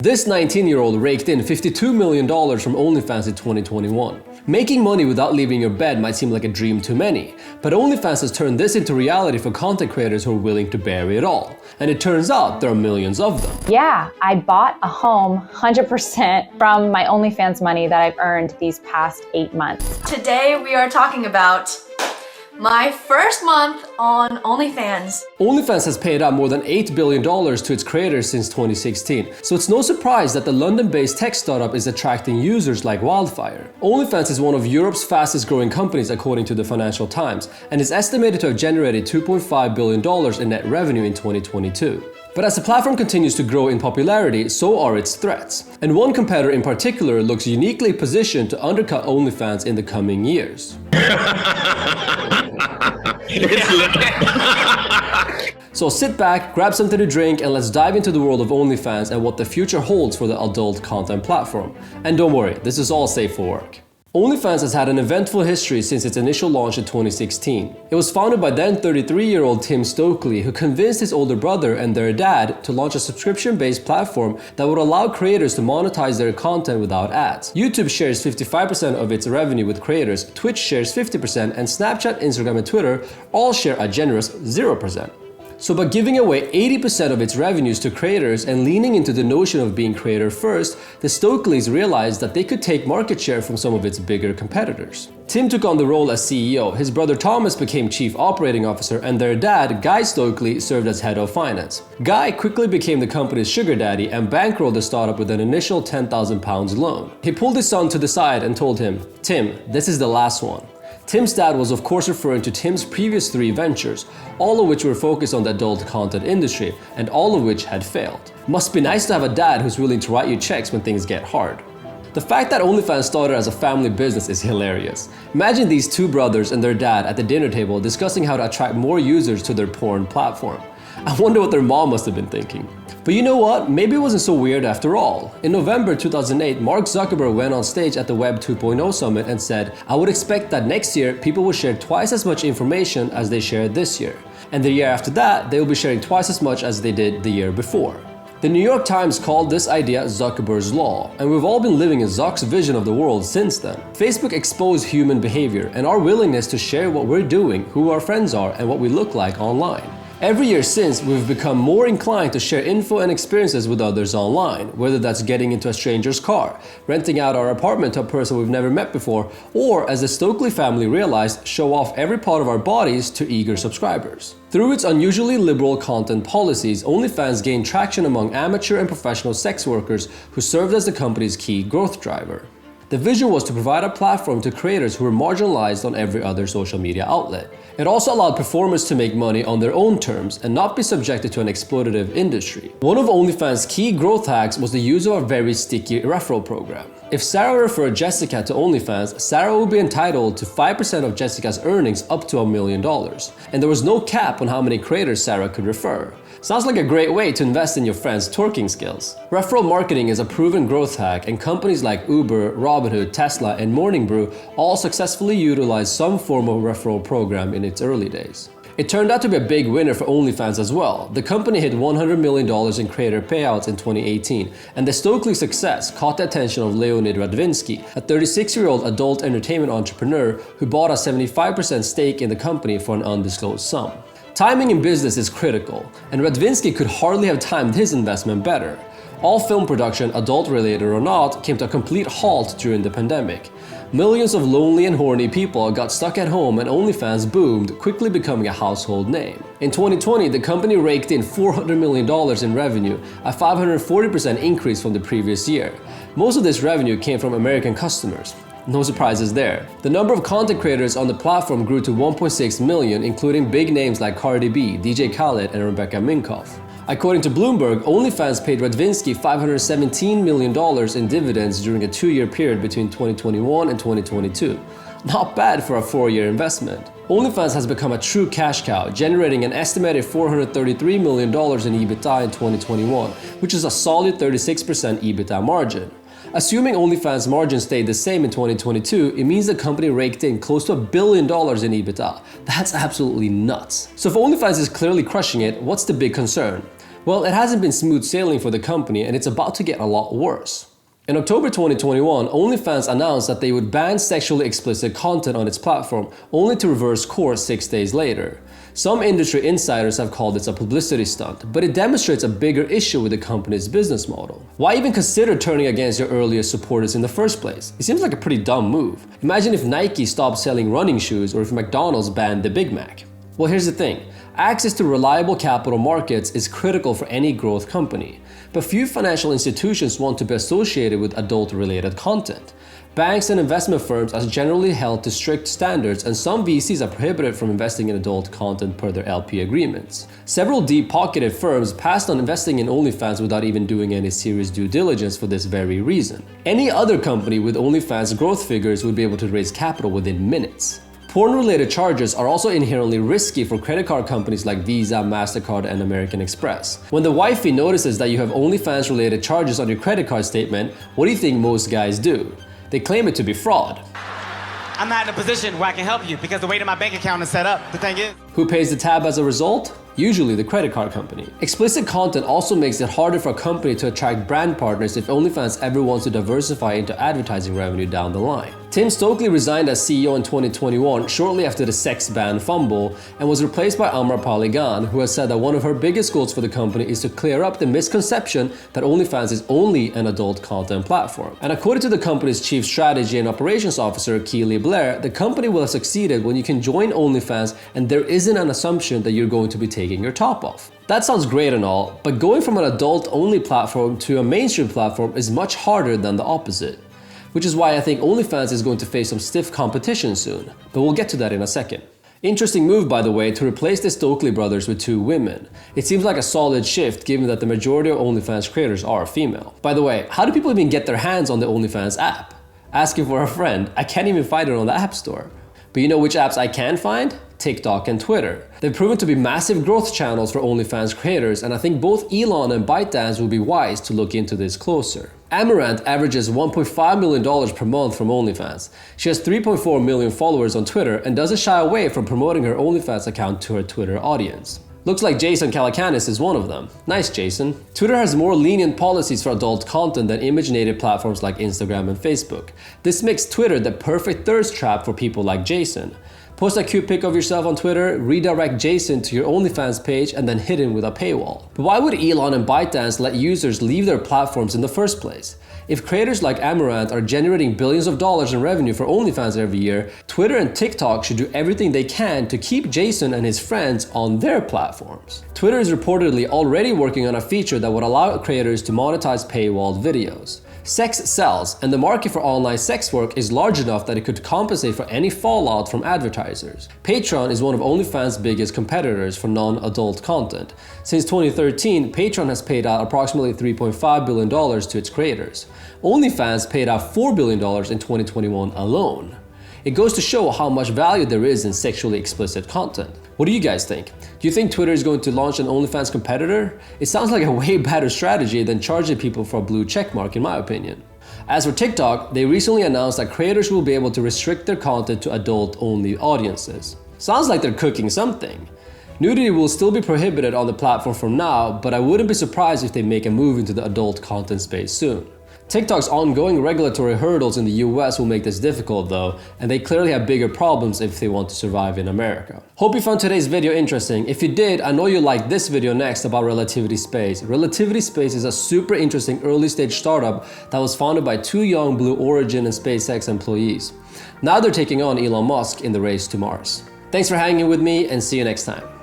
This 19-year-old raked in $52 million from OnlyFans in 2021. Making money without leaving your bed might seem like a dream to many, but OnlyFans has turned this into reality for content creators who are willing to bury it all. And it turns out there are millions of them. Yeah, I bought a home 100% from my OnlyFans money that I've earned these past 8 months. Today we are talking about my first month on OnlyFans. OnlyFans has paid out more than $8 billion to its creators since 2016, so it's no surprise that the London-based tech startup is attracting users like wildfire. OnlyFans is one of Europe's fastest growing companies according to the Financial Times, and is estimated to have generated $2.5 billion in net revenue in 2022. But as the platform continues to grow in popularity, so are its threats. And one competitor in particular looks uniquely positioned to undercut OnlyFans in the coming years. So sit back, grab something to drink, and let's dive into the world of OnlyFans and what the future holds for the adult content platform. And don't worry, this is all safe for work. OnlyFans has had an eventful history since its initial launch in 2016. It was founded by then 33-year-old Tim Stokely, who convinced his older brother and their dad to launch a subscription-based platform that would allow creators to monetize their content without ads. YouTube shares 55% of its revenue with creators, Twitch shares 50%, and Snapchat, Instagram, and Twitter all share a generous 0%. So by giving away 80% of its revenues to creators and leaning into the notion of being creator first, the Stokeleys realized that they could take market share from some of its bigger competitors. Tim took on the role as CEO, his brother Thomas became chief operating officer, and their dad, Guy Stokely, served as head of finance. Guy quickly became the company's sugar daddy and bankrolled the startup with an initial £10,000 loan. He pulled his son to the side and told him, "Tim, this is the last one." Tim's dad was of course referring to Tim's previous 3 ventures, all of which were focused on the adult content industry, and all of which had failed. Must be nice to have a dad who's willing to write you checks when things get hard. The fact that OnlyFans started as a family business is hilarious. Imagine these 2 brothers and their dad at the dinner table discussing how to attract more users to their porn platform. I wonder what their mom must have been thinking. But you know what? Maybe it wasn't so weird after all. In November 2008, Mark Zuckerberg went on stage at the Web 2.0 Summit and said, "I would expect that next year people will share twice as much information as they shared this year. And the year after that, they will be sharing twice as much as they did the year before." The New York Times called this idea Zuckerberg's Law, and we've all been living in Zuck's vision of the world since then. Facebook exposed human behavior and our willingness to share what we're doing, who our friends are, and what we look like online. Every year since, we've become more inclined to share info and experiences with others online, whether that's getting into a stranger's car, renting out our apartment to a person we've never met before, or, as the Stokely family realized, show off every part of our bodies to eager subscribers. Through its unusually liberal content policies, OnlyFans gained traction among amateur and professional sex workers who served as the company's key growth driver. The vision was to provide a platform to creators who were marginalized on every other social media outlet. It also allowed performers to make money on their own terms and not be subjected to an exploitative industry. One of OnlyFans' key growth hacks was the use of a very sticky referral program. If Sarah referred Jessica to OnlyFans, Sarah would be entitled to 5% of Jessica's earnings up to $1 million. And there was no cap on how many creators Sarah could refer. Sounds like a great way to invest in your friend's twerking skills. Referral marketing is a proven growth hack, and companies like Uber, Robinhood, Tesla, and Morning Brew all successfully utilized some form of referral program in its early days. It turned out to be a big winner for OnlyFans as well. The company hit $100 million in creator payouts in 2018, and the Stokely success caught the attention of Leonid Radvinsky, a 36-year-old adult entertainment entrepreneur who bought a 75% stake in the company for an undisclosed sum. Timing in business is critical, and Radvinsky could hardly have timed his investment better. All film production, adult-related or not, came to a complete halt during the pandemic. Millions of lonely and horny people got stuck at home and OnlyFans boomed, quickly becoming a household name. In 2020, the company raked in $400 million in revenue, a 540% increase from the previous year. Most of this revenue came from American customers. No surprises there. The number of content creators on the platform grew to 1.6 million, including big names like Cardi B, DJ Khaled, and Rebecca Minkoff. According to Bloomberg, OnlyFans paid Radvinsky $517 million in dividends during a 2-year period between 2021 and 2022. Not bad for a 4-year investment. OnlyFans has become a true cash cow, generating an estimated $433 million in EBITDA in 2021, which is a solid 36% EBITDA margin. Assuming OnlyFans margin stayed the same in 2022, it means the company raked in close to $1 billion in EBITDA. That's absolutely nuts. So if OnlyFans is clearly crushing it, what's the big concern? Well, it hasn't been smooth sailing for the company, and it's about to get a lot worse. In October 2021, OnlyFans announced that they would ban sexually explicit content on its platform, only to reverse course 6 days later. Some industry insiders have called this a publicity stunt, but it demonstrates a bigger issue with the company's business model. Why even consider turning against your earliest supporters in the first place? It seems like a pretty dumb move. Imagine if Nike stopped selling running shoes or if McDonald's banned the Big Mac. Well, here's the thing. Access to reliable capital markets is critical for any growth company, but few financial institutions want to be associated with adult-related content. Banks and investment firms are generally held to strict standards, and some VCs are prohibited from investing in adult content per their LP agreements. Several deep-pocketed firms passed on investing in OnlyFans without even doing any serious due diligence for this very reason. Any other company with OnlyFans growth figures would be able to raise capital within minutes. Porn-related charges are also inherently risky for credit card companies like Visa, MasterCard, and American Express. When the wifey notices that you have OnlyFans-related charges on your credit card statement, what do you think most guys do? They claim it to be fraud. I'm not in a position where I can help you because the way that my bank account is set up, the thing is... Who pays the tab as a result? Usually the credit card company. Explicit content also makes it harder for a company to attract brand partners if OnlyFans ever wants to diversify into advertising revenue down the line. Tim Stokely resigned as CEO in 2021 shortly after the sex ban fumble and was replaced by Amar Paligan, who has said that one of her biggest goals for the company is to clear up the misconception that OnlyFans is only an adult content platform. And according to the company's chief strategy and operations officer, Keely Blair, the company will have succeeded when you can join OnlyFans and there isn't an assumption that you're going to be taking your top off. That sounds great and all, but going from an adult-only platform to a mainstream platform is much harder than the opposite. Which is why I think OnlyFans is going to face some stiff competition soon, but we'll get to that in a second. Interesting move, by the way, to replace the Stokely brothers with 2 women. It seems like a solid shift given that the majority of OnlyFans creators are female. By the way, how do people even get their hands on the OnlyFans app? Asking for a friend, I can't even find it on the App Store. But you know which apps I can find? TikTok and Twitter. They've proven to be massive growth channels for OnlyFans creators, and I think both Elon and ByteDance will be wise to look into this closer. Amaranth averages $1.5 million per month from OnlyFans. She has 3.4 million followers on Twitter and doesn't shy away from promoting her OnlyFans account to her Twitter audience. Looks like Jason Calacanis is one of them. Nice, Jason. Twitter has more lenient policies for adult content than image-native platforms like Instagram and Facebook. This makes Twitter the perfect thirst trap for people like Jason. Post a cute pic of yourself on Twitter, redirect Jason to your OnlyFans page, and then hit him with a paywall. But why would Elon and ByteDance let users leave their platforms in the first place? If creators like Amaranth are generating billions of dollars in revenue for OnlyFans every year, Twitter and TikTok should do everything they can to keep Jason and his friends on their platforms. Twitter is reportedly already working on a feature that would allow creators to monetize paywalled videos. Sex sells, and the market for online sex work is large enough that it could compensate for any fallout from advertisers. Patreon is one of OnlyFans' biggest competitors for non-adult content. Since 2013, Patreon has paid out approximately $3.5 billion to its creators. OnlyFans paid out $4 billion in 2021 alone. It goes to show how much value there is in sexually explicit content. What do you guys think? Do you think Twitter is going to launch an OnlyFans competitor? It sounds like a way better strategy than charging people for a blue checkmark, in my opinion. As for TikTok, they recently announced that creators will be able to restrict their content to adult-only audiences. Sounds like they're cooking something. Nudity will still be prohibited on the platform from now, but I wouldn't be surprised if they make a move into the adult content space soon. TikTok's ongoing regulatory hurdles in the US will make this difficult though, and they clearly have bigger problems if they want to survive in America. Hope you found today's video interesting. If you did, I know you liked this video next about Relativity Space. Relativity Space is a super interesting early stage startup that was founded by 2 young Blue Origin and SpaceX employees. Now they're taking on Elon Musk in the race to Mars. Thanks for hanging with me and see you next time.